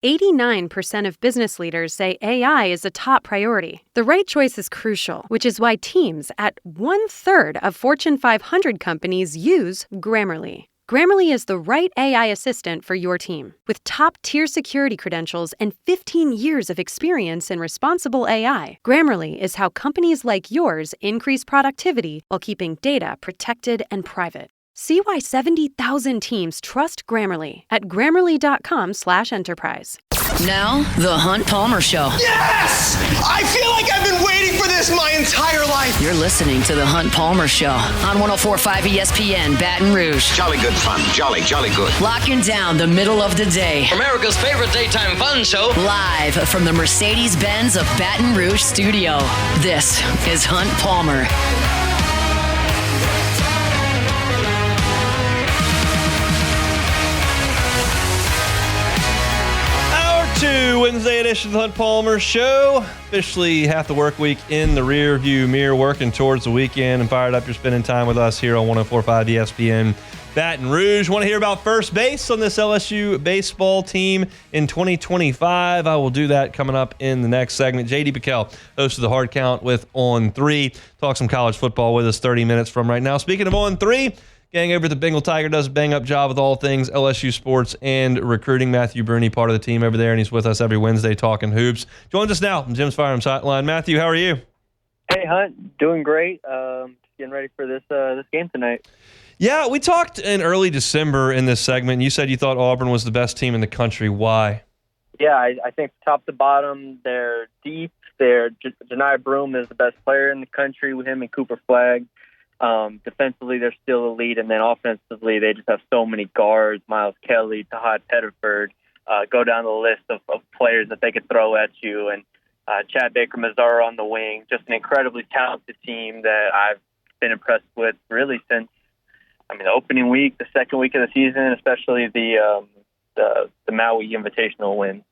89% of business leaders say AI is a top priority. The right choice is crucial, which is why teams at 1/3 of Fortune 500 companies use Grammarly. Grammarly is the right AI assistant for your team. With top-tier security credentials and 15 years of experience in responsible AI, Grammarly is how companies like yours increase productivity while keeping data protected and private. See why 70,000 teams trust Grammarly at grammarly.com/enterprise. Now, The Hunt Palmer Show. Yes! I feel like I've been waiting for this my entire life. You're listening to The Hunt Palmer Show on 104.5 ESPN Baton Rouge. Jolly good fun. Jolly good. Locking down the middle of the day. America's favorite daytime fun show. Live from the Mercedes-Benz of Baton Rouge studio. This is Hunt Palmer. Wednesday edition of the Hunt Palmer Show. Officially half the work week in the rear view mirror, working towards the weekend, and fired up. You're spending time with us here on 104.5 ESPN Baton Rouge. Want to hear about first base on this LSU baseball team in 2025? I will do that coming up in the next segment. JD PicKell, host of the Hard Count with On 3, talk some college football with us 30 minutes from right now. Speaking of On 3, gang over at the Bengal Tiger does a bang-up job with all things LSU sports and recruiting. Matthew Brune, part of the team over there, and he's with us every Wednesday talking hoops. Joins us now from Jim's Firearms Hotline. Matthew, how are you? Hey, Hunt. Doing great. Getting ready for this game tonight. Yeah, we talked in early December in this segment, and you said you thought Auburn was the best team in the country. Why? Yeah, I think top to bottom, they're deep. Janiah Brune is the best player in the country with him and Cooper Flagg. Defensively, they're still elite, and then offensively, they just have so many guards. Miles Kelly, Tahad Pettiford, go down the list of players that they could throw at you, and Chad Baker-Mazara on the wing. Just an incredibly talented team that I've been impressed with really since, the opening week, the second week of the season, especially the Maui Invitational win.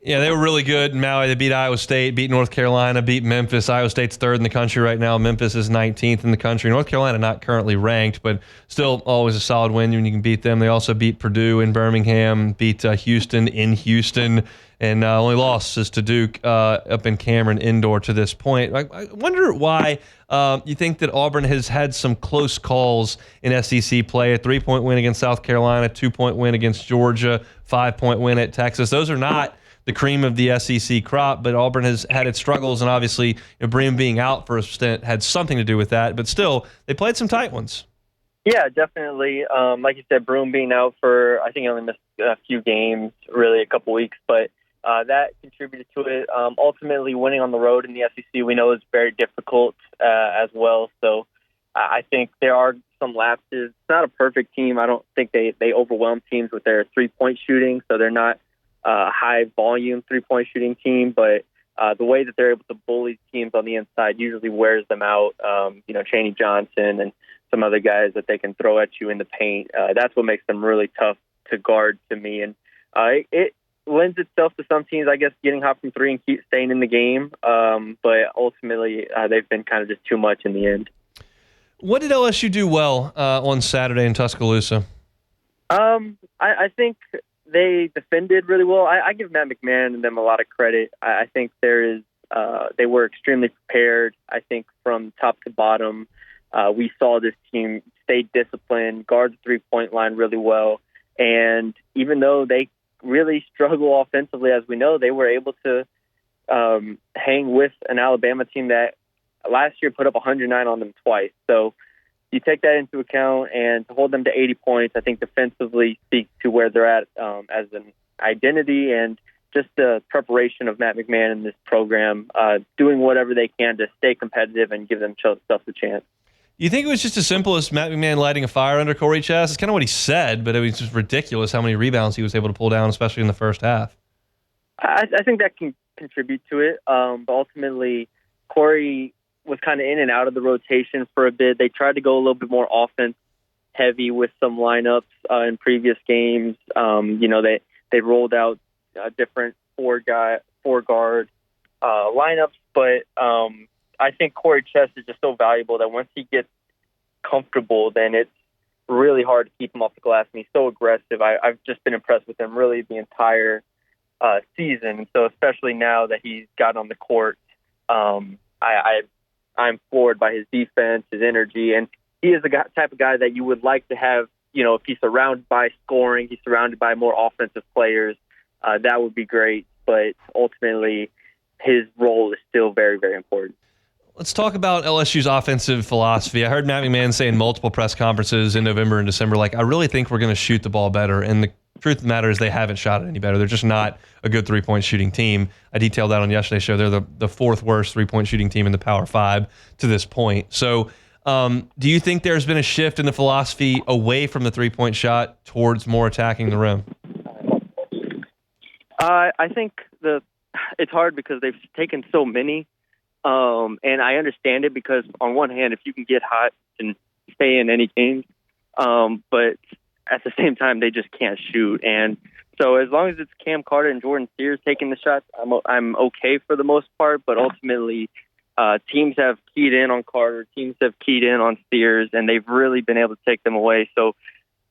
Yeah, they were really good in Maui. They beat Iowa State, beat North Carolina, beat Memphis. Iowa State's third in the country right now. Memphis is 19th in the country. North Carolina not currently ranked, but still always a solid win when you can beat them. They also beat Purdue in Birmingham, beat Houston in Houston, and only loss is to Duke up in Cameron indoor to this point. I wonder why you think that Auburn has had some close calls in SEC play. A 3-point win against South Carolina, 2-point win against Georgia, 5-point win at Texas. Those are not the cream of the SEC crop, but Auburn has had its struggles, and obviously Brune being out for a stint had something to do with that. But still, they played some tight ones. Yeah, definitely. Like you said, Brune being out for, I think he only missed a few games, really a couple weeks, but that contributed to it. Ultimately, winning on the road in the SEC, we know is very difficult as well. So I think there are some lapses. It's not a perfect team. I don't think they overwhelm teams with their three-point shooting, so they're not high-volume three-point shooting team, but the way that they're able to bully teams on the inside usually wears them out. Chaney Johnson and some other guys that they can throw at you in the paint. That's what makes them really tough to guard to me. And it lends itself to some teams, I guess, getting hot from three and keep staying in the game. But ultimately, they've been kind of just too much in the end. What did LSU do well on Saturday in Tuscaloosa? I think they defended really well. I give Matt McMahon and them a lot of credit. I think they were extremely prepared. I think from top to bottom, we saw this team stay disciplined, guard the three-point line really well. And even though they really struggle offensively, as we know, they were able to hang with an Alabama team that last year put up 109 on them twice. So you take that into account, and to hold them to 80 points, I think defensively speaks to where they're at as an identity and just the preparation of Matt McMahon in this program, doing whatever they can to stay competitive and give themselves a chance. You think it was just as simple as Matt McMahon lighting a fire under Corey Chess? It's kind of what he said, but it was just ridiculous how many rebounds he was able to pull down, especially in the first half. I think that can contribute to it, but ultimately Corey was kind of in and out of the rotation for a bit. They tried to go a little bit more offense heavy with some lineups in previous games. They rolled out different four guard lineups, but I think Corey Chess is just so valuable that once he gets comfortable, then it's really hard to keep him off the glass. And he's so aggressive. I've just been impressed with him really the entire season. So especially now that he's gotten on the court, I'm floored by his defense, his energy, and he is the type of guy that you would like to have. If he's surrounded by scoring, he's surrounded by more offensive players, that would be great. But ultimately, his role is still very, very important. Let's talk about LSU's offensive philosophy. I heard Matt McMahon say in multiple press conferences in November and December, I really think we're going to shoot the ball better. And the truth of the matter is they haven't shot it any better. They're just not a good three-point shooting team. I detailed that on yesterday's show. They're the fourth worst three-point shooting team in the Power 5 to this point. So do you think there's been a shift in the philosophy away from the three-point shot towards more attacking the rim? I think it's hard because they've taken so many. And I understand it because on one hand, if you can get hot and stay in any game, but at the same time, they just can't shoot. And so as long as it's Cam Carter and Jordan Sears taking the shots, I'm okay for the most part. But ultimately, teams have keyed in on Carter, teams have keyed in on Sears, and they've really been able to take them away. So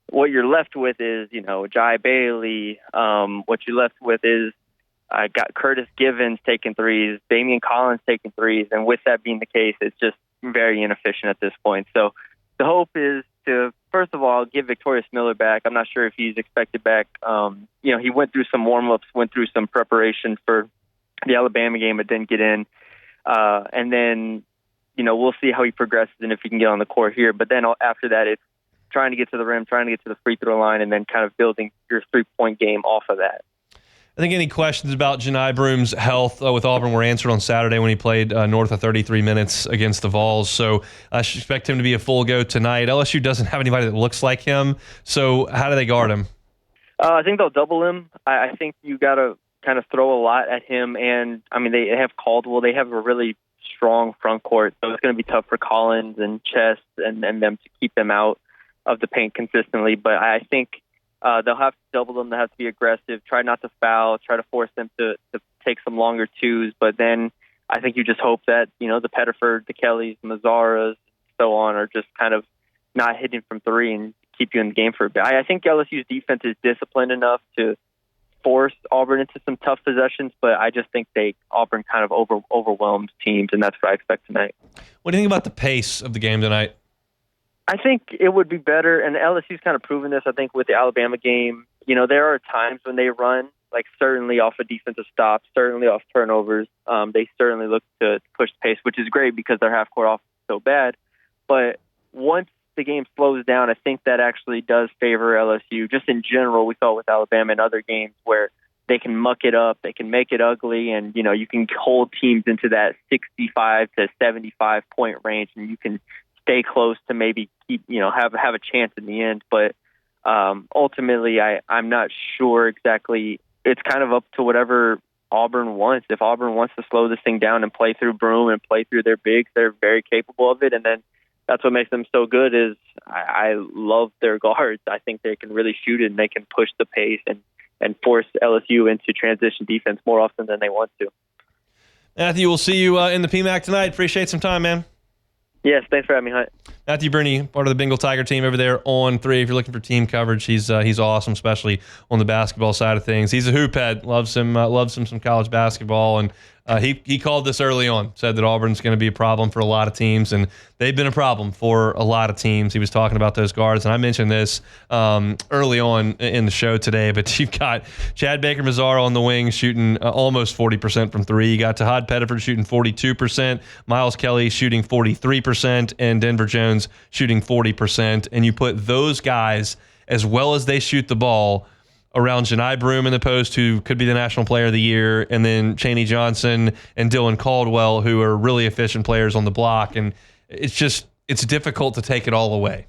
what you're left with is, Jai Bailey. What you're left with is I got Curtis Givens taking threes, Damian Collins taking threes, and with that being the case, it's just very inefficient at this point. So the hope is to, first of all, get Victorious Miller back. I'm not sure if he's expected back. He went through some warm-ups, went through some preparation for the Alabama game, but didn't get in. And then, we'll see how he progresses and if he can get on the court here. But then after that, it's trying to get to the rim, trying to get to the free throw line, and then kind of building your three-point game off of that. I think any questions about Janai Brune's health with Auburn were answered on Saturday when he played north of 33 minutes against the Vols. So I should expect him to be a full go tonight. LSU doesn't have anybody that looks like him. So how do they guard him? I think they'll double him. I think you got to kind of throw a lot at him. And, they have Caldwell. They have a really strong front court. So it's going to be tough for Collins and Chess and them to keep them out of the paint consistently. But I think they'll have to double them. They'll have to be aggressive, try not to foul, try to force them to take some longer twos. But then I think you just hope that, the Pettiford, the Kellys, Mazzaras, so on, are just kind of not hitting from three and keep you in the game for a bit. I think LSU's defense is disciplined enough to force Auburn into some tough possessions, but I just think Auburn kind of overwhelms teams, and that's what I expect tonight. What do you think about the pace of the game tonight? I think it would be better, and LSU's kind of proven this, I think, with the Alabama game. There are times when they run, certainly off a defensive stop, certainly off turnovers. They certainly look to push the pace, which is great because their half-court offense is so bad. But once the game slows down, I think that actually does favor LSU. Just in general, we saw with Alabama and other games where they can muck it up, they can make it ugly, and, you can hold teams into that 65 to 75 point range, and you can stay close to maybe keep, have a chance in the end. But ultimately, I'm not sure exactly. It's kind of up to whatever Auburn wants. If Auburn wants to slow this thing down and play through Brune and play through their bigs, they're very capable of it. And then that's what makes them so good is I love their guards. I think they can really shoot it and they can push the pace and force LSU into transition defense more often than they want to. Matthew, we'll see you in the PMAC tonight. Appreciate some time, man. Yes, thanks for having me, Hunt. Matthew Brune, part of the Bengal Tiger team over there on 3. If you're looking for team coverage, he's awesome, especially on the basketball side of things. He's a hoop head, loves him some college basketball, and he called this early on, said that Auburn's going to be a problem for a lot of teams, and they've been a problem for a lot of teams. He was talking about those guards, and I mentioned this early on in the show today, but you've got Chad Baker-Mazara on the wing shooting almost 40% from 3. You got Tahad Pettiford shooting 42%, Miles Kelly shooting 43%, and Denver Jones shooting 40%, and you put those guys, as well as they shoot the ball, around Janai Brume in the post, who could be the National Player of the Year, and then Chaney Johnson and Dylan Caldwell, who are really efficient players on the block. And it's difficult to take it all away.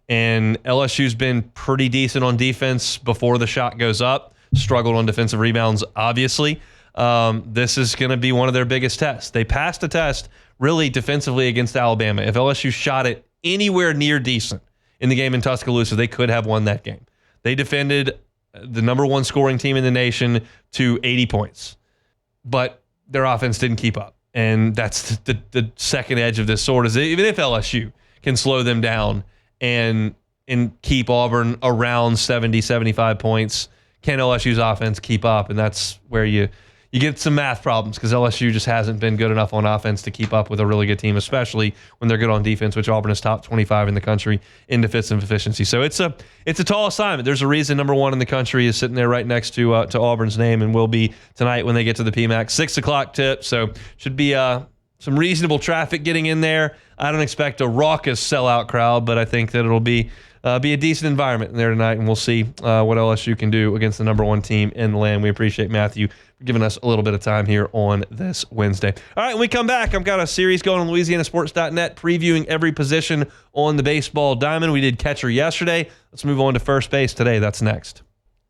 And LSU's been pretty decent on defense before the shot goes up, struggled on defensive rebounds, obviously. This is going to be one of their biggest tests. They passed a test, really, defensively against Alabama. If LSU shot it anywhere near decent in the game in Tuscaloosa, they could have won that game. They defended the number 1 scoring team in the nation to 80 points. But their offense didn't keep up. And that's the second edge of this sword, is even if LSU can slow them down and keep Auburn around 70, 75 points can LSU's offense keep up? And that's where you get some math problems because LSU just hasn't been good enough on offense to keep up with a really good team, especially when they're good on defense, which Auburn is top 25 in the country in defensive efficiency. So it's a tall assignment. There's a reason number 1 in the country is sitting there right next to Auburn's name and will be tonight when they get to the PMAC. 6 o'clock tip, so should be some reasonable traffic getting in there. I don't expect a raucous sellout crowd, but I think that it'll be a decent environment in there tonight, and we'll see what LSU can do against the number 1 team in the land. We appreciate Matthew for giving us a little bit of time here on this Wednesday. All right, when we come back, I've got a series going on LouisianaSports.net previewing every position on the baseball diamond. We did catcher yesterday. Let's move on to first base today. That's next.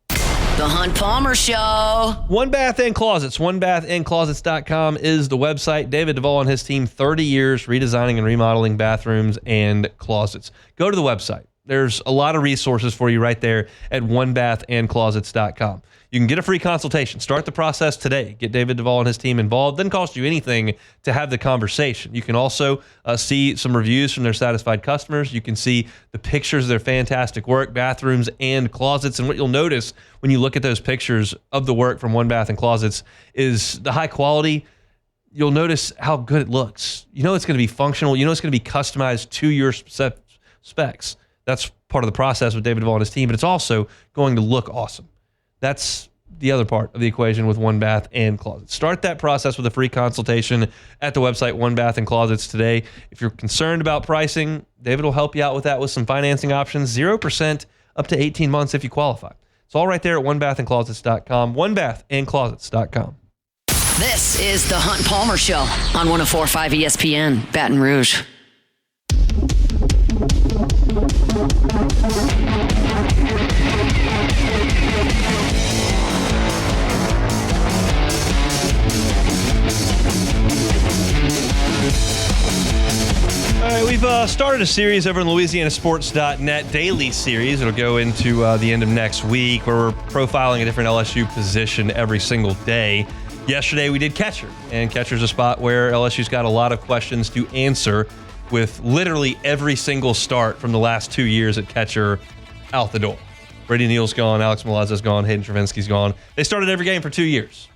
The Hunt Palmer Show. One Bath and Closets. OneBathAndClosets.com is the website. David Duvall and his team, 30 years redesigning and remodeling bathrooms and closets. Go to the website. There's a lot of resources for you right there at OneBathAndClosets.com. You can get a free consultation. Start the process today. Get David Duvall and his team involved. Doesn't cost you anything to have the conversation. You can also see some reviews from their satisfied customers. You can see the pictures of their fantastic work, bathrooms and closets. And what you'll notice when you look at those pictures of the work from One Bath and Closets is the high quality. You'll notice how good it looks. You know it's going to be functional. You know it's going to be customized to your specs. That's part of the process with David Duvall and his team, but it's also going to look awesome. That's the other part of the equation with One Bath and Closets. Start that process with a free consultation at the website One Bath and Closets today. If you're concerned about pricing, David will help you out with that with some financing options, 0% up to 18 months if you qualify. It's all right there at OneBathAndClosets.com, OneBathAndClosets.com. This is the Hunt Palmer Show on 104.5 ESPN, Baton Rouge. All right, we've started a series over on LouisianaSports.net, daily series. It'll go into the end of next week where we're profiling a different LSU position every single day. Yesterday we did catcher, and catcher's a spot where LSU's got a lot of questions to answer with literally every single start from the last 2 years at catcher out the door. Brady Neal's gone, Alex Milazzo's gone, Hayden Travinsky's gone. They started every game for 2 years.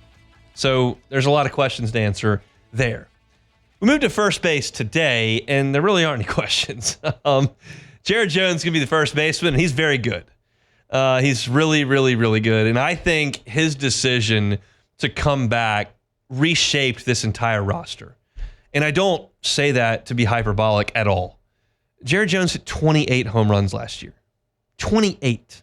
So there's a lot of questions to answer there. We moved to first base today, and there really aren't any questions. Jared Jones is going to be the first baseman, and he's very good. He's really, really, really good. And I think his decision to come back reshaped this entire roster. And I don't say that to be hyperbolic at all. Jared Jones hit 28 home runs last year. 28.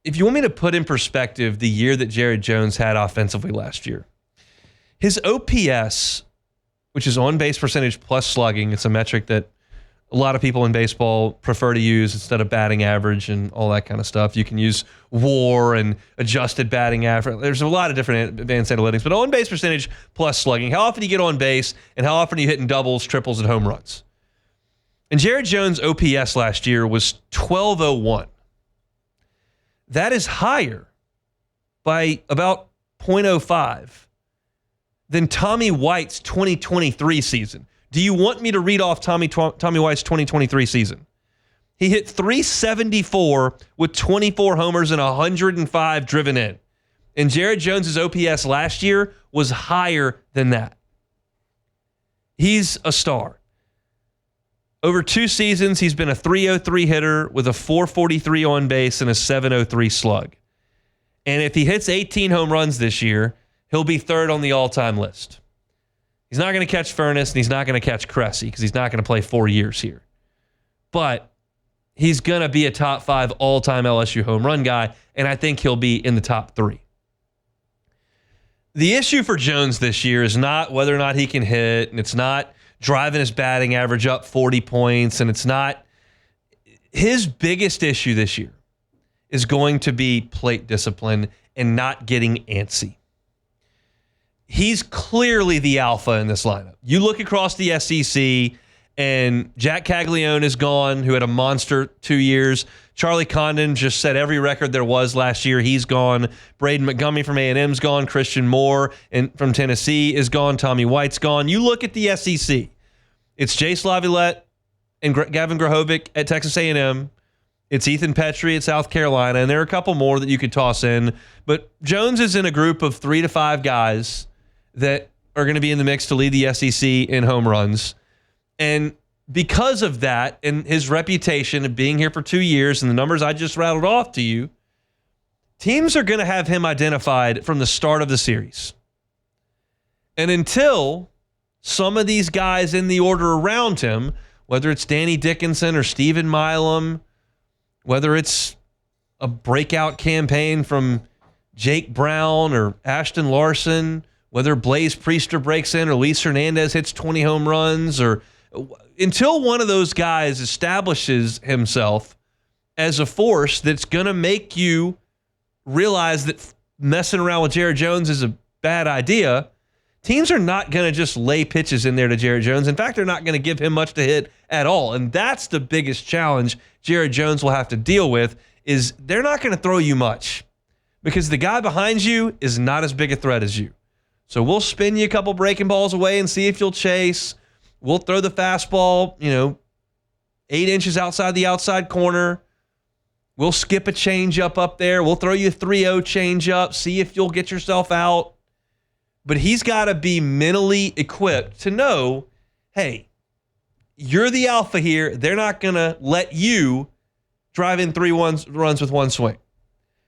If you want me to put in perspective the year that Jared Jones had offensively last year, his OPS, which is on-base percentage plus slugging, it's a metric that a lot of people in baseball prefer to use instead of batting average and all that kind of stuff. You can use WAR and adjusted batting average. There's a lot of different advanced analytics, but on-base percentage plus slugging, how often you get on base and how often are you hitting doubles, triples, and home runs. And Jared Jones' OPS last year was 1201. That is higher by about 0.05 than Tommy White's 2023 season. Do you want me to read off Tommy White's 2023 season? He hit 374 with 24 homers and 105 driven in. And Jared Jones' OPS last year was higher than that. He's a star. Over 2 seasons, he's been a 303 hitter with a 443 on base and a 703 slug. And if he hits 18 home runs this year, he'll be third on the all-time list. He's not going to catch Furness, and he's not going to catch Cressy because he's not going to play 4 years here. But he's going to be a top 5 all-time LSU home run guy, and I think he'll be in the top 3. The issue for Jones this year is not whether or not he can hit, and it's not driving his batting average up 40 points, and it's not. His biggest issue this year is going to be plate discipline and not getting antsy. He's clearly the alpha in this lineup. You look across the SEC, and Jack Caglione is gone, who had a monster 2 years. Charlie Condon just set every record there was last year. He's gone. Braden Montgomery from A&M's gone. Christian Moore from Tennessee is gone. Tommy White's gone. You look at the SEC. It's Jace Laviolette and Gavin Grahovic at Texas A&M. It's Ethan Petrie at South Carolina, and there are a couple more that you could toss in. But Jones is in a group of 3 to 5 guys that are going to be in the mix to lead the SEC in home runs. And because of that and his reputation of being here for 2 years and the numbers I just rattled off to you, teams are going to have him identified from the start of the series. And until some of these guys in the order around him, whether it's Danny Dickinson or Stephen Milam, whether it's a breakout campaign from Jake Brown or Ashton Larson, whether Blaze Priester breaks in or Luis Hernandez hits 20 home runs, or until one of those guys establishes himself as a force that's going to make you realize that messing around with Jared Jones is a bad idea, teams are not going to just lay pitches in there to Jared Jones. In fact, they're not going to give him much to hit at all. And that's the biggest challenge Jared Jones will have to deal with, is they're not going to throw you much because the guy behind you is not as big a threat as you. So we'll spin you a couple breaking balls away and see if you'll chase. We'll throw the fastball, 8 inches outside the outside corner. We'll skip a changeup up there. We'll throw you a 3-0 changeup, see if you'll get yourself out. But he's got to be mentally equipped to know, hey, you're the alpha here. They're not going to let you drive in 3 runs with one swing.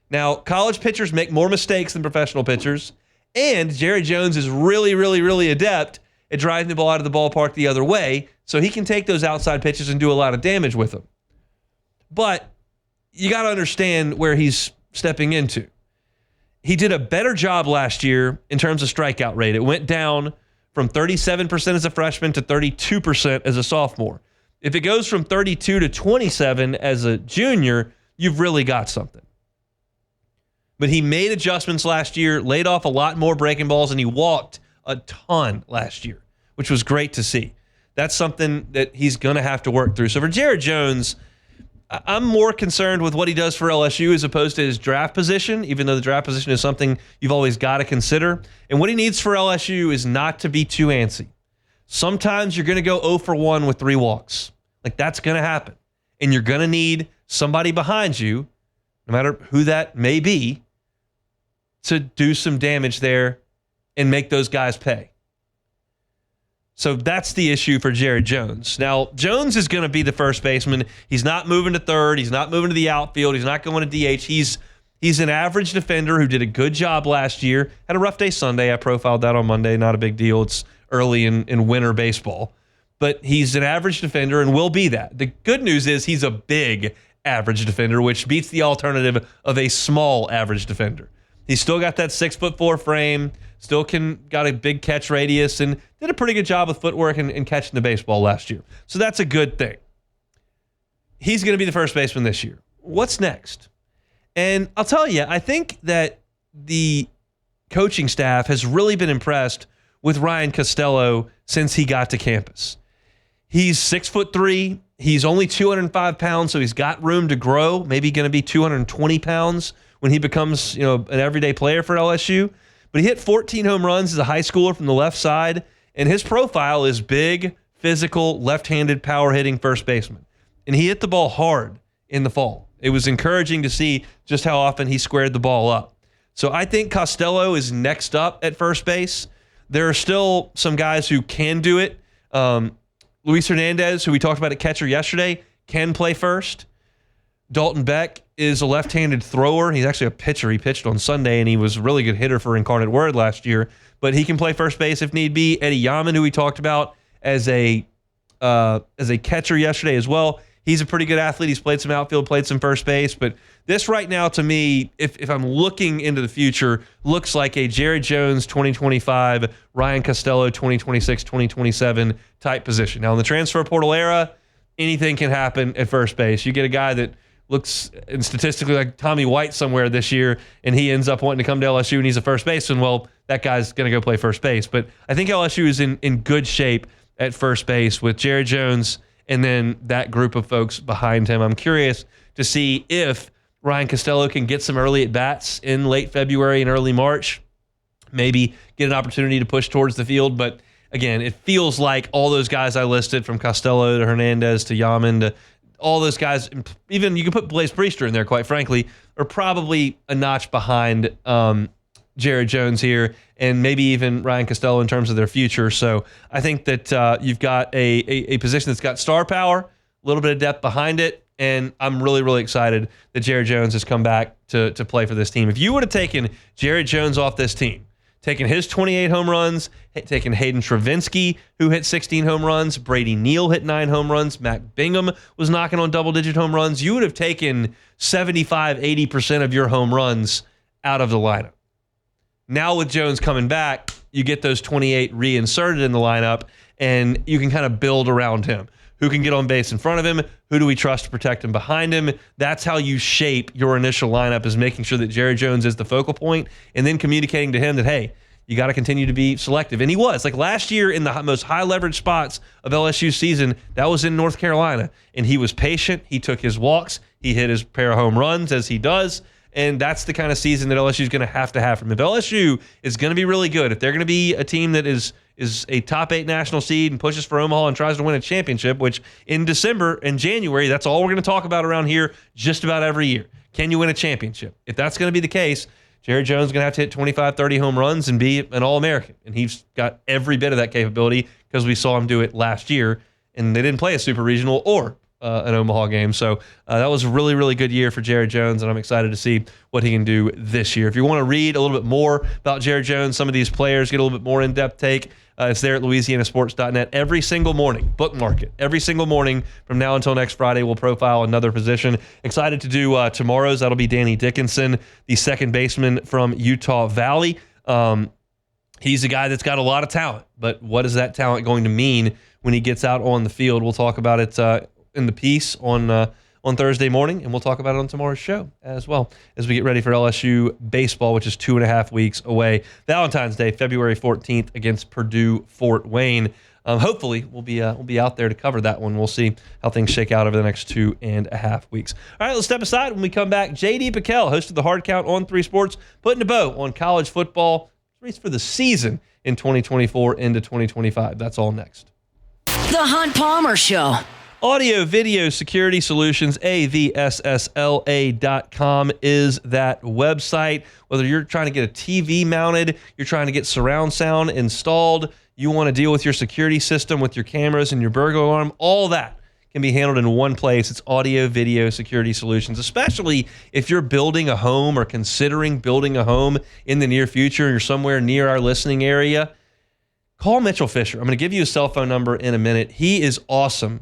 Now, college pitchers make more mistakes than professional pitchers, and Jerry Jones is really, really, really adept at driving the ball out of the ballpark the other way, so he can take those outside pitches and do a lot of damage with them. But you got to understand where he's stepping into. He did a better job last year in terms of strikeout rate. It went down from 37% as a freshman to 32% as a sophomore. If it goes from 32 to 27 as a junior, you've really got something. But he made adjustments last year, laid off a lot more breaking balls, and he walked a ton last year, which was great to see. That's something that he's going to have to work through. So for Jared Jones, I'm more concerned with what he does for LSU as opposed to his draft position, even though the draft position is something you've always got to consider. And what he needs for LSU is not to be too antsy. Sometimes you're going to go 0 for 1 with 3 walks. Like, that's going to happen. And you're going to need somebody behind you, no matter who that may be, to do some damage there and make those guys pay. So that's the issue for Jared Jones. Now, Jones is going to be the first baseman. He's not moving to third. He's not moving to the outfield. He's not going to DH. He's an average defender who did a good job last year. Had a rough day Sunday. I profiled that on Monday. Not a big deal. It's early in winter baseball. But he's an average defender and will be that. The good news is he's a big average defender, which beats the alternative of a small average defender. He's still got that 6'4" frame. Still got a big catch radius and did a pretty good job with footwork and catching the baseball last year. So that's a good thing. He's going to be the first baseman this year. What's next? And I'll tell you, I think that the coaching staff has really been impressed with Ryan Costello since he got to campus. He's 6'3". He's only 205 pounds, so he's got room to grow. Maybe going to be 220 pounds when he becomes, an everyday player for LSU. But he hit 14 home runs as a high schooler from the left side, and his profile is big, physical, left-handed, power-hitting first baseman. And he hit the ball hard in the fall. It was encouraging to see just how often he squared the ball up. So I think Costello is next up at first base. There are still some guys who can do it. Luis Hernandez, who we talked about at catcher yesterday, can play first. Dalton Beck is a left-handed thrower. He's actually a pitcher. He pitched on Sunday, and he was a really good hitter for Incarnate Word last year. But he can play first base if need be. Eddie Yaman, who we talked about as a catcher yesterday as well, he's a pretty good athlete. He's played some outfield, played some first base. But this right now, to me, if I'm looking into the future, looks like a Jared Jones 2025, Ryan Costello 2026, 2027 type position. Now, in the transfer portal era, anything can happen at first base. You get a guy that looks statistically like Tommy White somewhere this year, and he ends up wanting to come to LSU and he's a first baseman. Well, that guy's going to go play first base. But I think LSU is in good shape at first base with Jared Jones and then that group of folks behind him. I'm curious to see if Ryan Costello can get some early at-bats in late February and early March, maybe get an opportunity to push towards the field. But again, it feels like all those guys I listed, from Costello to Hernandez to Yaman to all those guys, even you can put Blaise Priester in there, quite frankly, are probably a notch behind Jared Jones here, and maybe even Ryan Costello in terms of their future. So I think that you've got a position that's got star power, a little bit of depth behind it, and I'm really, really excited that Jared Jones has come back to play for this team. If you would have taken Jared Jones off this team, taking his 28 home runs, taking Hayden Travinski, who hit 16 home runs, Brady Neal hit 9 home runs, Matt Bingham was knocking on double-digit home runs, you would have taken 75-80% of your home runs out of the lineup. Now with Jones coming back, you get those 28 reinserted in the lineup, and you can kind of build around him. Who can get on base in front of him? Who do we trust to protect him behind him? That's how you shape your initial lineup, is making sure that Jared Jones is the focal point, and then communicating to him that, hey, you got to continue to be selective. And he was. Like last year in the most high-leverage spots of LSU's season, that was in North Carolina. And he was patient. He took his walks. He hit his pair of home runs, as he does. And that's the kind of season that LSU is going to have from him. If LSU is going to be really good, if they're going to be a team that is a top 8 national seed and pushes for Omaha and tries to win a championship, which in December and January, that's all we're going to talk about around here just about every year. Can you win a championship? If that's going to be the case, Jared Jones is going to have to hit 25, 30 home runs and be an All-American. And he's got every bit of that capability because we saw him do it last year, and they didn't play a super regional or an Omaha game. So that was a really, really good year for Jared Jones, and I'm excited to see what he can do this year. If you want to read a little bit more about Jared Jones, some of these players, get a little bit more in-depth take, it's there at LouisianaSports.net every single morning. Bookmark it. Every single morning from now until next Friday, we'll profile another position. Excited to do tomorrow's. That'll be Danny Dickinson, the second baseman from Utah Valley. He's a guy that's got a lot of talent, but what is that talent going to mean when he gets out on the field? We'll talk about it in the piece on Thursday morning, and we'll talk about it on tomorrow's show as well as we get ready for LSU baseball, which is 2.5 weeks away. Valentine's Day, February 14th against Purdue Fort Wayne. Hopefully, we'll be out there to cover that one. We'll see how things shake out over the next 2.5 weeks. All right, let's step aside. When we come back, J.D. PicKell, host of the Hard Count on 3 Sports, putting a bow on college football race for the season in 2024 into 2025. That's all next. The Hunt Palmer Show. Audio Video Security Solutions, avssla.com is that website. Whether you're trying to get a TV mounted, you're trying to get surround sound installed, you want to deal with your security system with your cameras and your burglar alarm, all that can be handled in one place. It's Audio Video Security Solutions, especially if you're building a home or considering building a home in the near future and you're somewhere near our listening area. Call Mitchell Fisher. I'm going to give you a cell phone number in a minute. He is awesome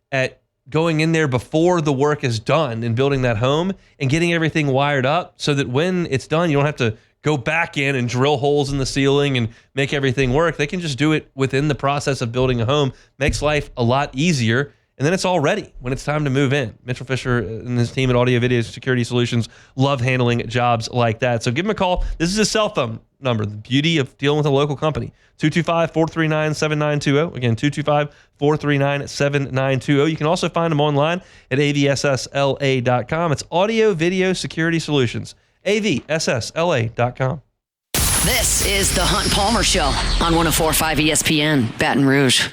at going in there before the work is done and building that home and getting everything wired up so that when it's done, you don't have to go back in and drill holes in the ceiling and make everything work. They can just do it within the process of building a home. Makes life a lot easier. And then it's all ready when it's time to move in. Mitchell Fisher and his team at Audio Video Security Solutions love handling jobs like that. So give him a call. This is his cell phone number. The beauty of dealing with a local company. 225-439-7920. Again, 225-439-7920. You can also find them online at avssla.com. It's Audio Video Security Solutions. avssla.com. This is the Hunt Palmer Show on 104.5 ESPN, Baton Rouge.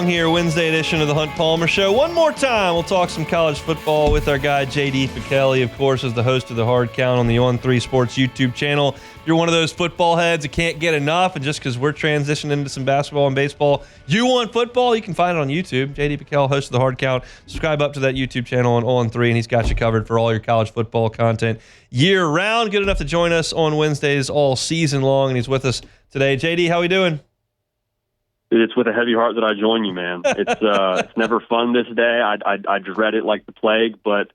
Here, Wednesday edition of the Hunt Palmer Show. One more time, we'll talk some college football with our guy, J.D. PicKell. He, of course, is the host of the Hard Count on the On 3 Sports YouTube channel. If you're one of those football heads that can't get enough, and just because we're transitioning into some basketball and baseball, you want football, you can find it on YouTube. J.D. PicKell, host of the Hard Count. Subscribe up to that YouTube channel on On 3, and he's got you covered for all your college football content year-round. Good enough to join us on Wednesdays all season long, and he's with us today. J.D., how we doing? It's with a heavy heart that I join you, man. It's never fun this day. I dread it like the plague, but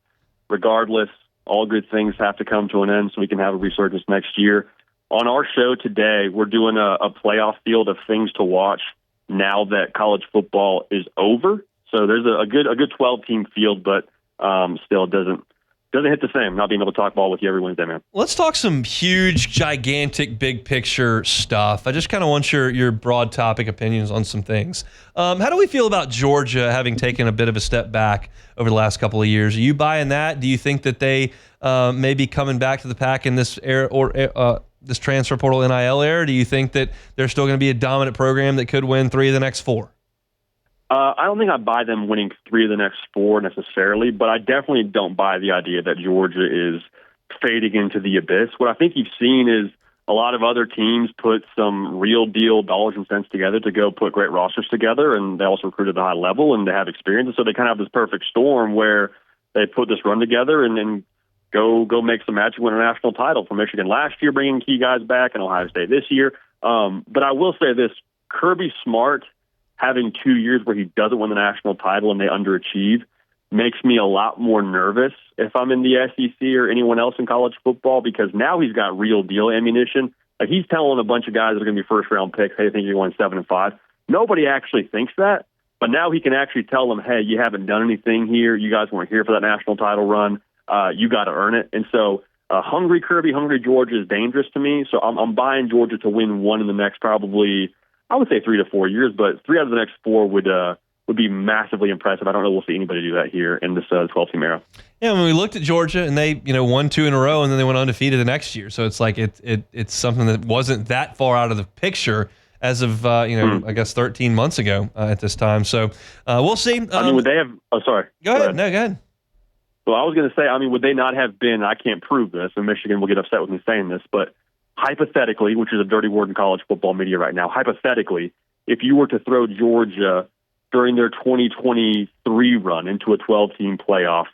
regardless, all good things have to come to an end so we can have a resurgence next year. On our show today, we're doing a playoff field of things to watch now that college football is over. So there's a good 12-team field, but still it doesn't doesn't hit the same not being able to talk ball with you every Wednesday, man. Let's talk some huge, gigantic, big picture stuff. I just kind of want your broad topic opinions on some things. How do we feel about Georgia having taken a bit of a step back over the last couple of years? Are you buying that? Do you think that they may be coming back to the pack in this era or this transfer portal NIL era? Do you think that they're still going to be a dominant program that could win 3 of the next 4? I don't think I buy them winning 3 of the next 4 necessarily, but I definitely don't buy the idea that Georgia is fading into the abyss. What I think you've seen is a lot of other teams put some real deal dollars and cents together to go put great rosters together, and they also recruited at a high level and they have experience. And so they kind of have this perfect storm where they put this run together and then go make some magic, win a national title. For Michigan last year, bringing key guys back, and Ohio State this year. But I will say this, Kirby Smart having 2 years where he doesn't win the national title and they underachieve makes me a lot more nervous if I'm in the SEC or anyone else in college football, because now he's got real deal ammunition. Like, he's telling a bunch of guys that are going to be first round picks, hey, I think you're going 7-5. Nobody actually thinks that, but now he can actually tell them, hey, you haven't done anything here. You guys weren't here for that national title run. You got to earn it. And so hungry Kirby, hungry Georgia is dangerous to me. So I'm buying Georgia to win 1 in the next probably, I would say 3 to 4 years, but 3 out of the next 4 would be massively impressive. I don't know we'll see anybody do that here in this 12-team era. Yeah, when we looked at Georgia and they won 2 in a row and then they went undefeated the next year. So it's like it's something that wasn't that far out of the picture as of I guess 13 months ago at this time. So we'll see. Would they have? Oh, sorry. Go ahead. No, go ahead. Well, I was going to say, would they not have been? I can't prove this, and Michigan will get upset with me saying this, but hypothetically, which is a dirty word in college football media right now, hypothetically, if you were to throw Georgia during their 2023 run into a 12-team playoff,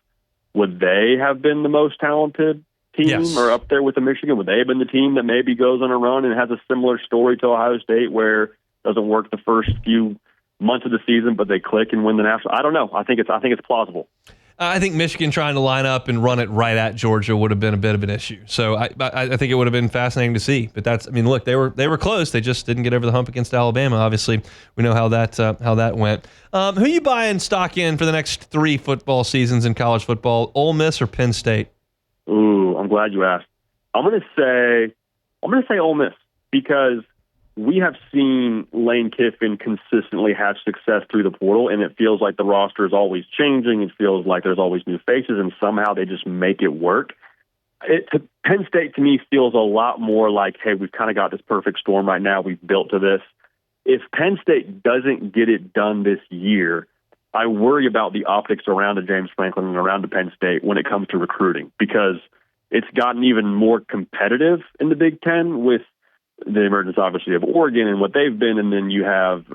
would they have been the most talented team? Yes. Or up there with the Michigan? Would they have been the team that maybe goes on a run and has a similar story to Ohio State where it doesn't work the first few months of the season, but they click and win the national? I don't know. I think it's plausible. I think Michigan trying to line up and run it right at Georgia would have been a bit of an issue. So I think it would have been fascinating to see. But look, they were close. They just didn't get over the hump against Alabama. Obviously, we know how that went. Who you buying stock in for the next 3 football seasons in college football? Ole Miss or Penn State? Ooh, I'm glad you asked. I'm going to say Ole Miss, because we have seen Lane Kiffin consistently have success through the portal, and it feels like the roster is always changing. It feels like there's always new faces, and somehow they just make it work. Penn State, to me, feels a lot more like, hey, we've kind of got this perfect storm right now. We've built to this. If Penn State doesn't get it done this year, I worry about the optics around the James Franklin and around the Penn State when it comes to recruiting, because it's gotten even more competitive in the Big Ten with the emergence, obviously, of Oregon and what they've been, and then you have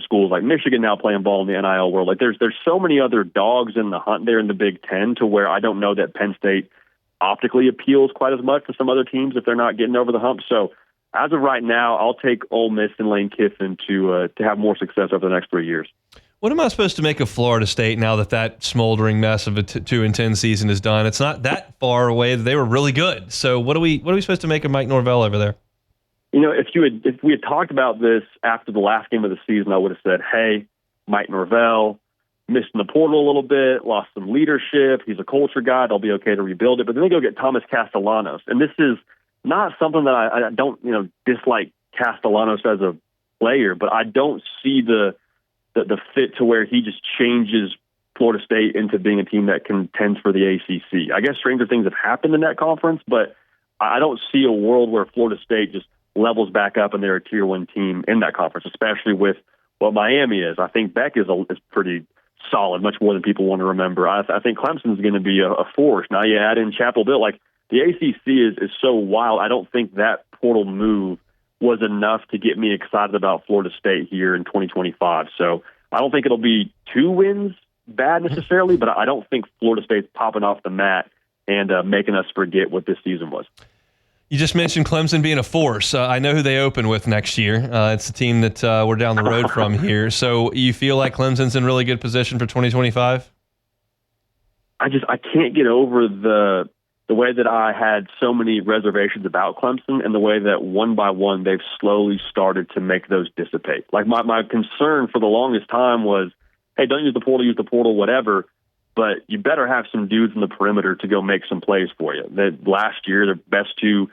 schools like Michigan now playing ball in the NIL world. Like, there's so many other dogs in the hunt there in the Big Ten, to where I don't know that Penn State optically appeals quite as much to some other teams if they're not getting over the hump. So as of right now, I'll take Ole Miss and Lane Kiffin to have more success over the next 3 years. What am I supposed to make of Florida State now that smoldering mess of a 2-10 season is done? It's not that far away. They were really good. So what are we supposed to make of Mike Norvell over there? If we had talked about this after the last game of the season, I would have said, hey, Mike Norvell missed in the portal a little bit, lost some leadership. He's a culture guy. They'll be okay to rebuild it. But then they go get Thomas Castellanos. And this is not something that I don't, dislike Castellanos as a player, but I don't see the fit to where he just changes Florida State into being a team that contends for the ACC. I guess stranger things have happened in that conference, but I don't see a world where Florida State just levels back up and they're a tier 1 team in that conference, especially with what Miami is. I think Beck is pretty solid, much more than people want to remember. I think Clemson's going to be a force. Now you add in Chapel Hill. Like, the ACC is so wild. I don't think that portal move was enough to get me excited about Florida State here in 2025. So I don't think it'll be 2 wins bad necessarily, but I don't think Florida State's popping off the mat and making us forget what this season was. You just mentioned Clemson being a force. I know who they open with next year. It's the team that we're down the road from here. So you feel like Clemson's in really good position for 2025? I can't get over the way that I had so many reservations about Clemson, and the way that one by one they've slowly started to make those dissipate. Like, my concern for the longest time was, hey, don't use the portal, whatever. but you better have some dudes in the perimeter to go make some plays for you. That last year, their best two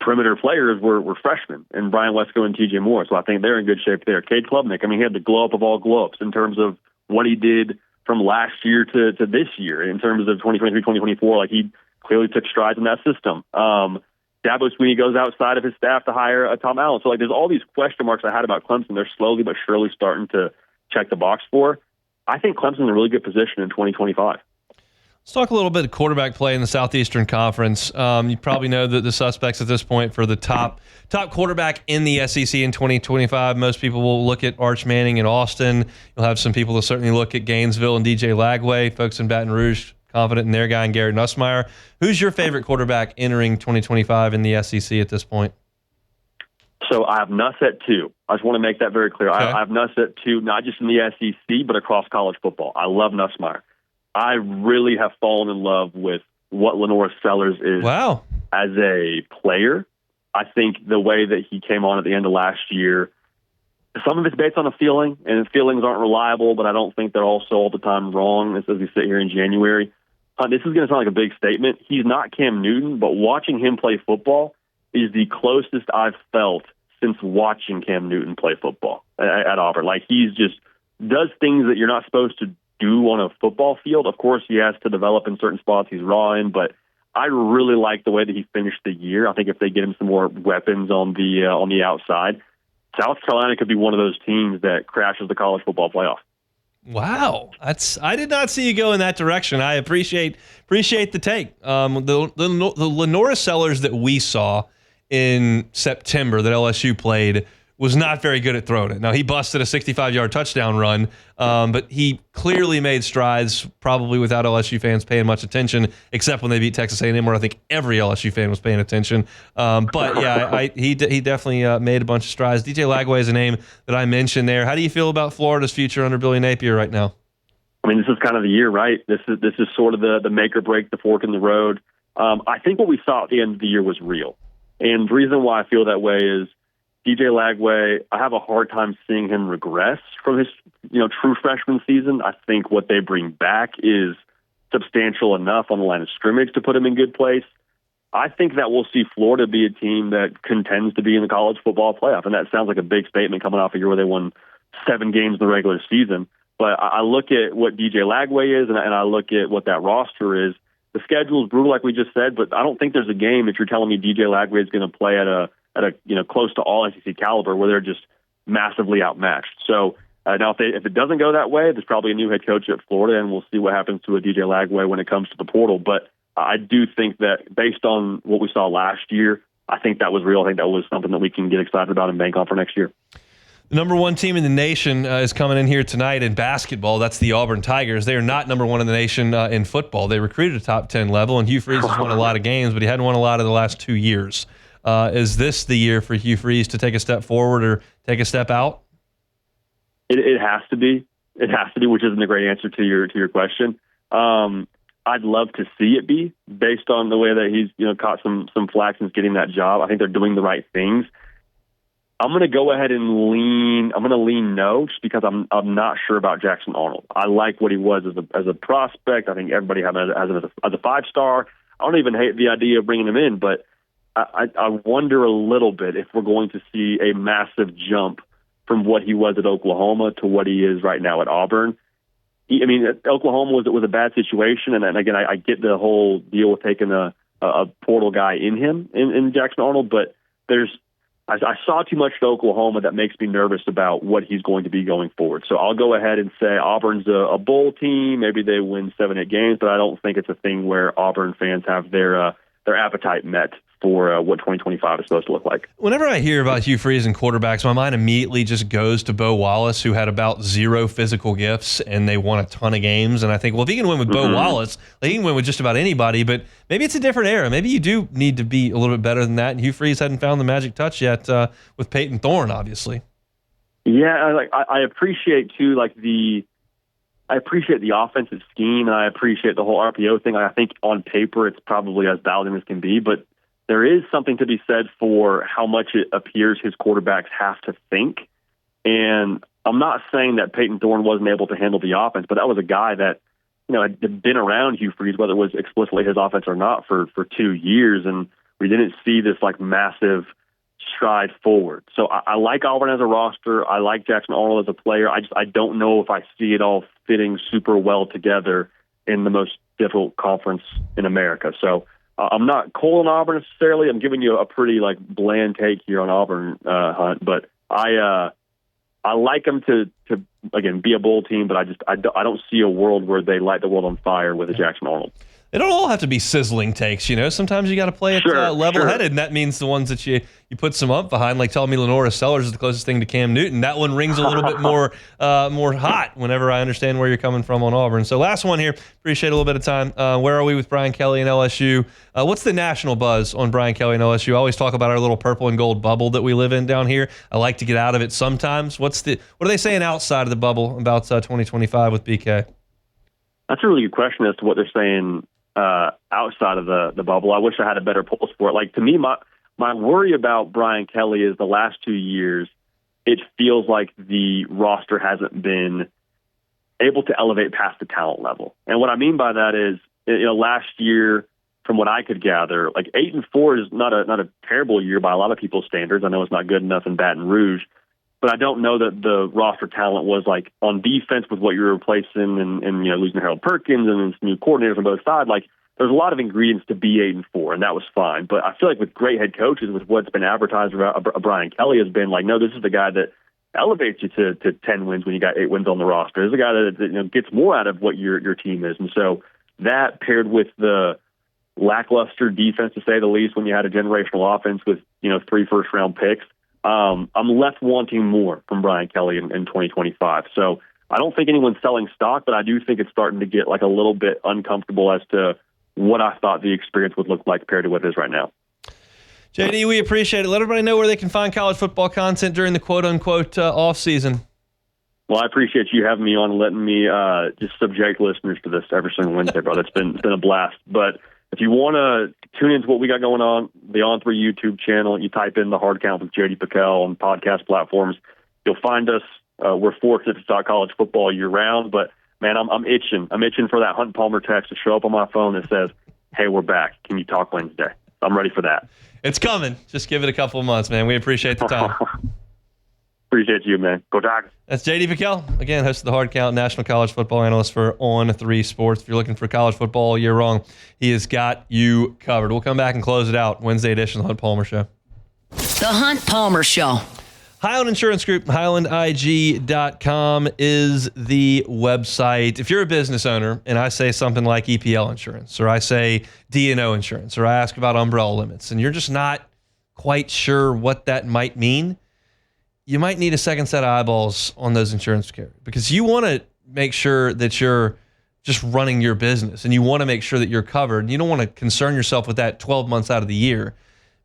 perimeter players were freshmen, and Brian Wesco and TJ Moore. So I think they're in good shape there. Cade Klubnik, he had the glow up of all glow ups in terms of what he did from last year to this year in terms of 2023, 2024. Like, he clearly took strides in that system. Dabo Swinney goes outside of his staff to hire a Tom Allen. So, like, there's all these question marks I had about Clemson. They're slowly but surely starting to check the box for. I think Clemson's in a really good position in 2025. Let's talk a little bit of quarterback play in the Southeastern Conference. You probably know that the suspects at this point for the top quarterback in the SEC in 2025. Most people will look at Arch Manning in Austin. You'll have some people that certainly look at Gainesville and DJ Lagway. Folks in Baton Rouge confident in their guy, and Garrett Nussmeier. Who's your favorite quarterback entering 2025 in the SEC at this point? So I have Nuss at 2. I just want to make that very clear. Okay. I have Nuss at 2, not just in the SEC, but across college football. I love Nussmeier. I really have fallen in love with what Lenore Sellers is as a player. I think the way that he came on at the end of last year, some of it's based on a feeling, and feelings aren't reliable, but I don't think they're also all the time wrong as we sit here in January. This is going to sound like a big statement. He's not Cam Newton, but watching him play football is the closest I've felt since watching Cam Newton play football at Auburn. Like, he's just does things that you're not supposed to do on a football field. Of course, he has to develop in certain spots he's raw in, but I really like the way that he finished the year. I think if they get him some more weapons on the outside, South Carolina could be one of those teams that crashes the college football playoff. Wow, I did not see you go in that direction. I appreciate the take. The Lenora Sellers that we saw in September that LSU played was not very good at throwing it. Now, he busted a 65-yard touchdown run, but he clearly made strides, probably without LSU fans paying much attention, except when they beat Texas A&M, where I think every LSU fan was paying attention. But yeah, he definitely made a bunch of strides. DJ Lagway is a name that I mentioned there. How do you feel about Florida's future under Billy Napier right now? I mean, this is kind of the year, right? This is sort of the make or break, the fork in the road. I think what we saw at the end of the year was real. And the reason why I feel that way is DJ Lagway, I have a hard time seeing him regress from his, true freshman season. I think what they bring back is substantial enough on the line of scrimmage to put him in good place. I think that we'll see Florida be a team that contends to be in the college football playoff. And that sounds like a big statement coming off a year where they won 7 games in the regular season. But I look at what DJ Lagway is, and I look at what that roster is. The schedule is brutal, like we just said, but I don't think there's a game that you're telling me DJ Lagway is going to play at a close to all SEC caliber where they're just massively outmatched. So now if it doesn't go that way, there's probably a new head coach at Florida, and we'll see what happens to a DJ Lagway when it comes to the portal. But I do think that based on what we saw last year, I think that was real. I think that was something that we can get excited about and bank on for next year. The number 1 team in the nation is coming in here tonight in basketball. That's the Auburn Tigers. They are not number 1 in the nation in football. They recruited a top 10 level, and Hugh Freeze has won a lot of games, but he hadn't won a lot of the last 2 years. Is this the year for Hugh Freeze to take a step forward or take a step out? It has to be. It has to be, which isn't a great answer to your question. I'd love to see it be based on the way that he's caught some flack since getting that job. I think they're doing the right things. I'm going to go ahead and lean. I'm going to lean no, just because I'm not sure about Jackson Arnold. I like what he was as a prospect. I think everybody has him as a 5-star. I don't even hate the idea of bringing him in, but I wonder a little bit if we're going to see a massive jump from what he was at Oklahoma to what he is right now at Auburn. Oklahoma was a bad situation, and again, I get the whole deal with taking a portal guy in him in Jackson Arnold, but I saw too much at Oklahoma that makes me nervous about what he's going to be going forward. So I'll go ahead and say Auburn's a bowl team. Maybe they win 7-8 games, but I don't think it's a thing where Auburn fans have their appetite met for what 2025 is supposed to look like. Whenever I hear about Hugh Freeze and quarterbacks, my mind immediately just goes to Bo Wallace, who had about 0 physical gifts, and they won a ton of games. And I think, well, if he can win with Bo Wallace, he can win with just about anybody. But maybe it's a different era. Maybe you do need to be a little bit better than that. And Hugh Freeze hadn't found the magic touch yet with Peyton Thorne, obviously. Yeah, I appreciate too, I appreciate the offensive scheme, and I appreciate the whole RPO thing. I think on paper it's probably as balanced as can be, but there is something to be said for how much it appears his quarterbacks have to think. And I'm not saying that Peyton Thorne wasn't able to handle the offense, but that was a guy that had been around Hugh Freeze, whether it was explicitly his offense or not, for 2 years, and we didn't see this like massive stride forward. So I like Auburn as a roster. I like Jackson Arnold as a player. I don't know if I see it all fitting super well together in the most difficult conference in America. So I'm not cold on Auburn necessarily. I'm giving you a pretty like bland take here on Auburn, Hunt, but I like them to again be a bowl team, but I don't see a world where they light the world on fire with a Jackson Arnold. They don't all have to be sizzling takes, Sometimes you got to play it level-headed, and that means the ones that you put some up behind, like telling me Lenora Sellers is the closest thing to Cam Newton. That one rings a little bit more hot whenever I understand where you're coming from on Auburn. So last one here. Appreciate a little bit of time. Where are we with Brian Kelly and LSU? What's the national buzz on Brian Kelly and LSU? I always talk about our little purple and gold bubble that we live in down here. I like to get out of it sometimes. What are they saying outside of the bubble about 2025 with BK? That's a really good question as to what they're saying outside of the bubble. I wish I had a better pulse for it. Like, to me, my worry about Brian Kelly is the last 2 years, it feels like the roster hasn't been able to elevate past the talent level. And what I mean by that is, last year, from what I could gather, like 8-4 is not a terrible year by a lot of people's standards. I know it's not good enough in Baton Rouge, but I don't know that the roster talent was like on defense with what you're replacing and losing Harold Perkins and then some new coordinators on both sides. Like, there's a lot of ingredients to be 8-4, and that was fine. But I feel like with great head coaches, with what's been advertised about Brian Kelly, has been like, no, this is the guy that elevates you to 10 wins when you got 8 wins on the roster. This is the guy that gets more out of what your team is. And so that paired with the lackluster defense, to say the least, when you had a generational offense with 3 first-round picks, I'm left wanting more from Brian Kelly in 2025. So I don't think anyone's selling stock, but I do think it's starting to get like a little bit uncomfortable as to what I thought the experience would look like compared to what it is right now. JD, we appreciate it. Let everybody know where they can find college football content during the quote-unquote off season. Well, I appreciate you having me on and letting me just subject listeners to this every single Wednesday, brother. It's been a blast. But if you want to tune into what we got going on, the On3 YouTube channel, you type in The Hard Count with JD PicKell on podcast platforms, you'll find us. We're fortunate to talk college football year-round, but man, I'm itching. I'm itching for that Hunt Palmer text to show up on my phone that says, hey, we're back. Can you talk Wednesday? I'm ready for that. It's coming. Just give it a couple of months, man. We appreciate the time. Appreciate you, man. Go Tigers. That's JD PicKell, again, host of The Hard Count, national college football analyst for On3 Sports. If you're looking for college football all year long, he has got you covered. We'll come back and close it out. Wednesday edition of The Hunt Palmer Show. The Hunt Palmer Show. Highland Insurance Group, HighlandIG.com is the website. If you're a business owner and I say something like EPL insurance, or I say D&O insurance, or I ask about umbrella limits, and you're just not quite sure what that might mean, you might need a second set of eyeballs on those insurance carriers, because you want to make sure that you're just running your business and you want to make sure that you're covered. You don't want to concern yourself with that 12 months out of the year.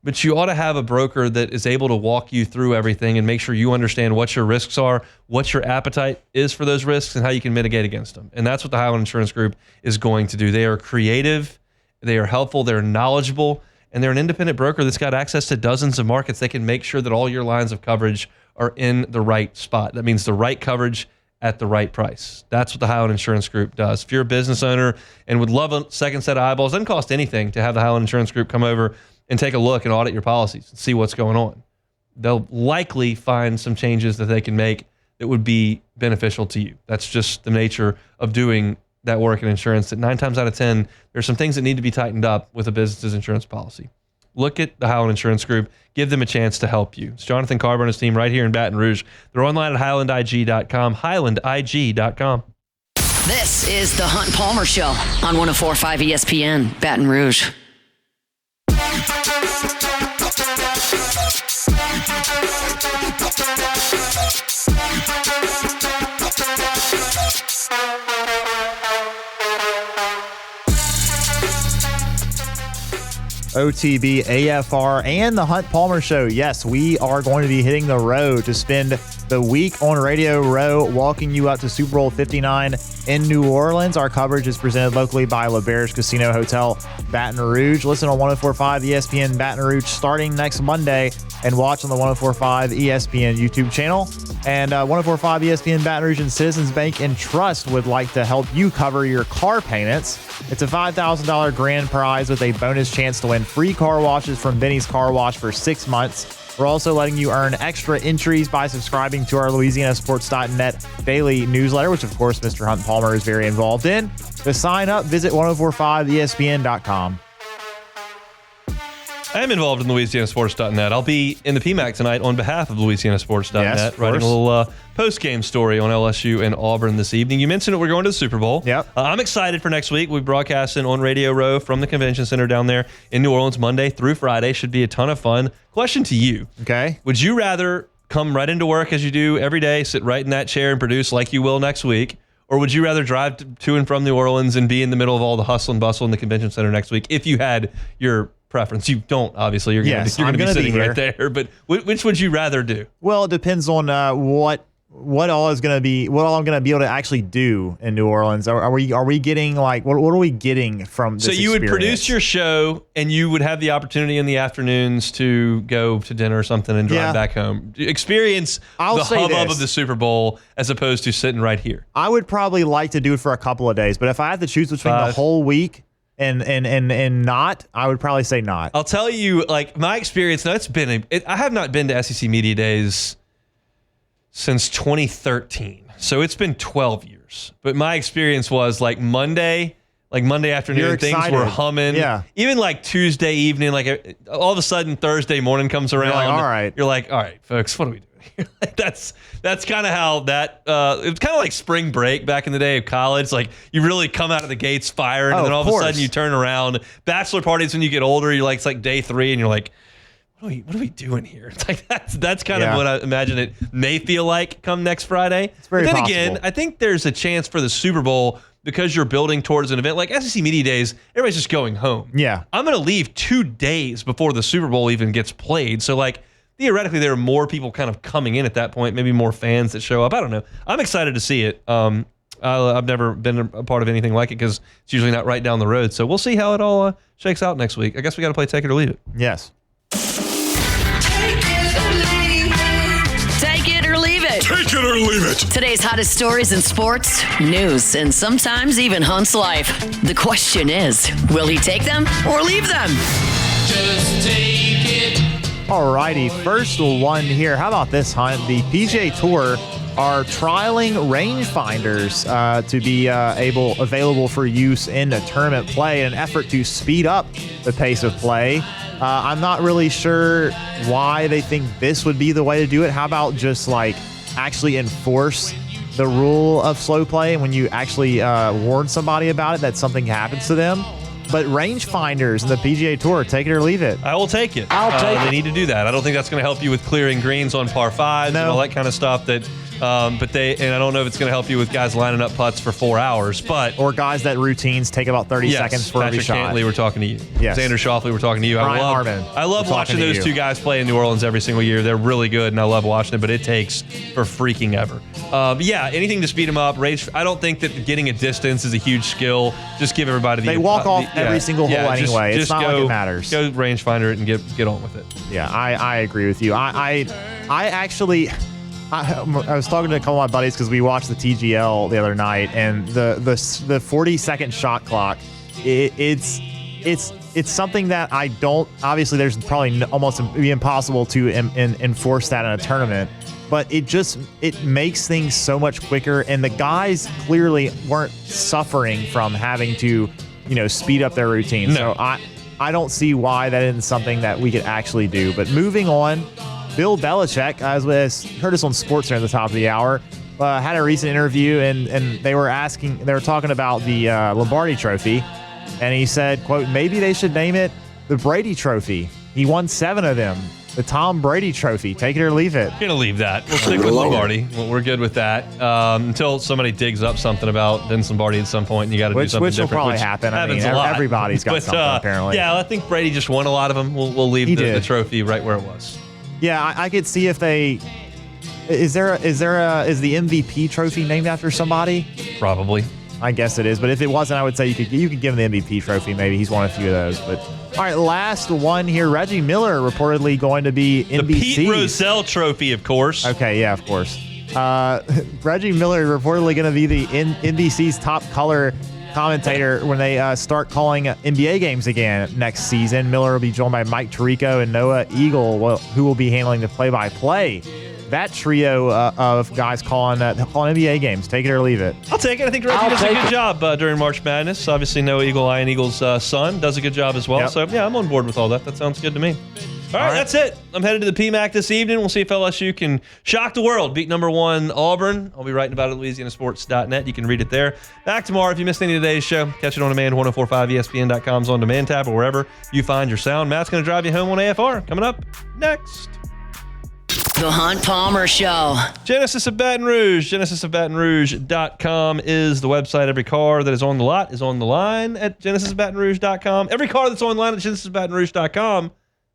But you ought to have a broker that is able to walk you through everything and make sure you understand what your risks are, what your appetite is for those risks, and how you can mitigate against them. And that's what the Highland Insurance Group is going to do. They are creative, they are helpful, they're knowledgeable, and they're an independent broker that's got access to dozens of markets. They can make sure that all your lines of coverage are in the right spot. That means the right coverage at the right price. That's what the Highland Insurance Group does. If you're a business owner and would love a second set of eyeballs, it doesn't cost anything to have the Highland Insurance Group come over and take a look and audit your policies and see what's going on. They'll likely find some changes that they can make that would be beneficial to you. That's just the nature of doing that work in insurance, that 9 times out of 10, there's some things that need to be tightened up with a business's insurance policy. Look at the Highland Insurance Group. Give them a chance to help you. It's Jonathan Carver and his team right here in Baton Rouge. They're online at HighlandIG.com, HighlandIG.com. This is the Hunt Palmer Show on 104.5 ESPN, Baton Rouge. OTB, AFR, and the Hunt Palmer Show. Yes, we are going to be hitting the road to spend the week on Radio Row, walking you up to Super Bowl 59 in New Orleans. Our coverage is presented locally by LeBear's Casino Hotel, Baton Rouge. Listen on 104.5 ESPN Baton Rouge starting next Monday, and watch on the 104.5 ESPN YouTube channel. And 104.5 ESPN Baton Rouge and Citizens Bank and Trust would like to help you cover your car payments. It's a $5,000 grand prize with a bonus chance to win free car washes from Benny's Car Wash for 6 months. We're also letting you earn extra entries by subscribing to our LouisianaSports.net daily newsletter, which, of course, Mr. Hunt Palmer is very involved in. To sign up, visit 1045ESPN.com. I am involved in LouisianaSports.net. I'll be in the PMAC tonight on behalf of LouisianaSports.net, yes, writing a little post-game story on LSU and Auburn this evening. You mentioned that we're going to the Super Bowl. Yep. I'm excited for next week. We're broadcasting on Radio Row from the Convention Center down there in New Orleans Monday through Friday. Should be a ton of fun. Question to you. Okay. Would you rather come right into work as you do every day, sit right in that chair and produce like you will next week? Or would you rather drive to and from New Orleans and be in the middle of all the hustle and bustle in the Convention Center next week if you had your preference? You don't, obviously. You're going to be sitting right there. But which would you rather do? Well, it depends on what all I'm going to be able to actually do in New Orleans. Are we getting like what are we getting from this So you experience? would produce your show and you would have the opportunity in the afternoons to go to dinner or something and drive back home. Experience the hubbub of the Super Bowl as opposed to sitting right here. I would probably like to do it for a couple of days, but if I had to choose between the whole week and not, I would probably say not. I'll tell you, like, my experience. Now, I have not been to SEC Media Days since 2013, so it's been 12 years. But my experience was like Monday afternoon, things were humming. Yeah. Even like Tuesday evening, like all of a sudden Thursday morning comes around. You're like, all right, folks, what are we doing here? That's kind of how that. It's kind of like spring break back in the day of college. Like you really come out of the gates firing, and then all of a sudden you turn around. Bachelor parties when you get older, it's like day 3, and you're like, what are we doing here? It's like that's kind of what I imagine it may feel like come next Friday. It's very possible. Again, I think there's a chance for the Super Bowl because you're building towards an event like SEC Media Days. Everybody's just going home. Yeah, I'm going to leave 2 days before the Super Bowl even gets played. So like theoretically, there are more people kind of coming in at that point. Maybe more fans that show up. I don't know. I'm excited to see it. I've never been a part of anything like it because it's usually not right down the road. So we'll see how it all shakes out next week. I guess we got to play Take It or Leave It. Yes. Take it or leave it. Take it or leave it. Today's hottest stories in sports, news, and sometimes even Hunt's life. The question is, will he take them or leave them? Just take it. Alrighty, first one here. How about this, Hunt? The PGA Tour are trialing rangefinders to be available for use in a tournament play in an effort to speed up the pace of play. I'm not really sure why they think this would be the way to do it. How about just like actually enforce the rule of slow play, and when you actually warn somebody about it, that something happens to them? But rangefinders and the PGA Tour, take it or leave it. I will take it. I'll take it. They need to do that. I don't think that's going to help you with clearing greens on par 5s and all that kind of stuff. And I don't know if it's going to help you with guys lining up putts for 4 hours, or guys that routines take about 30 seconds for every shot. Patrick Cantley, we're talking to you. Yes. Xander Schauffele, we're talking to you. I love watching those 2 guys play in New Orleans every single year. They're really good, and I love watching it, but it takes for freaking ever. Anything to speed them up. I don't think that getting a distance is a huge skill. Just give everybody They walk off every single hole anyway. It's not like it matters. Go rangefinder it and get on with it. Yeah, I agree with you. I actually... I was talking to a couple of my buddies because we watched the TGL the other night, and the 40-second shot clock. It's something that I don't. Obviously, there's probably almost be impossible to enforce that in a tournament, but it makes things so much quicker. And the guys clearly weren't suffering from having to, speed up their routine. No. So I don't see why that isn't something that we could actually do. But moving on. Bill Belichick, as heard us on SportsCenter at the top of the hour, had a recent interview, and they were talking about the Lombardi Trophy, and he said, quote, maybe they should name it the Brady Trophy. He won 7 of them. The Tom Brady Trophy. Take it or leave it. We're going to leave that. We'll stick with Lombardi. We're good with that until somebody digs up something about Vince Lombardi at some point, and you got to do something different. Which will probably happen. Happens a lot. Everybody's got something, apparently. Yeah, I think Brady just won a lot of them. We'll leave the trophy right where it was. Yeah, I could see if they Is the MVP trophy named after somebody? Probably. I guess it is, but if it wasn't, I would say you could give him the MVP trophy. Maybe he's won a few of those. But all right, last one here. Reggie Miller reportedly going to be NBC. The Pete Rozelle Trophy, of course. Okay, yeah, of course. Reggie Miller reportedly going to be the NBC's top color commentator when they start calling NBA games again next season. Miller will be joined by Mike Tirico and Noah Eagle, who will be handling the play-by-play. That trio of guys calling NBA games. Take it or leave it. I'll take it. I think Reggie does a good job during March Madness. Obviously, Noah Eagle, Ian Eagle's son, does a good job as well. Yep. So, yeah, I'm on board with all that. That sounds good to me. All right, that's it. I'm headed to the PMAC this evening. We'll see if LSU can shock the world, beat number 1 Auburn. I'll be writing about it at LouisianaSports.net. You can read it there. Back tomorrow. If you missed any of today's show, catch it on demand, 1045ESPN.com's on demand tab or wherever you find your sound. Matt's going to drive you home on AFR. Coming up next. The Hunt Palmer Show. Genesis of Baton Rouge. GenesisofBatonRouge.com is the website. Every car that is on the lot is on the line at GenesisofBatonRouge.com. Every car that's on the line at GenesisofBatonRouge.com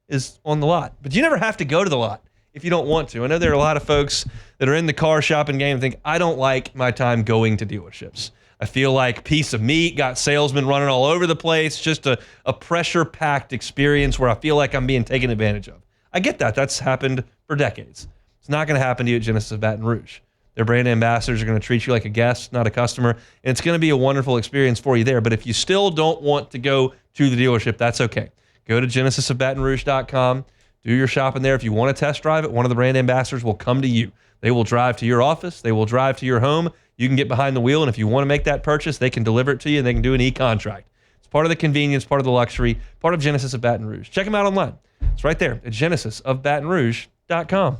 is on the lot. But you never have to go to the lot if you don't want to. I know there are a lot of folks that are in the car shopping game and think, I don't like my time going to dealerships. I feel like piece of meat, got salesmen running all over the place, just a pressure-packed experience where I feel like I'm being taken advantage of. I get that. That's happened for decades. It's not going to happen to you at Genesis of Baton Rouge. Their brand ambassadors are going to treat you like a guest, not a customer, and it's going to be a wonderful experience for you there. But if you still don't want to go to the dealership, that's okay. Go to GenesisofBatonRouge.com. Do your shopping there. If you want to test drive it, one of the brand ambassadors will come to you. They will drive to your office. They will drive to your home. You can get behind the wheel, and if you want to make that purchase, they can deliver it to you, and they can do an e-contract. It's part of the convenience, part of the luxury, part of Genesis of Baton Rouge. Check them out online. It's right there at GenesisofBatonRouge.com.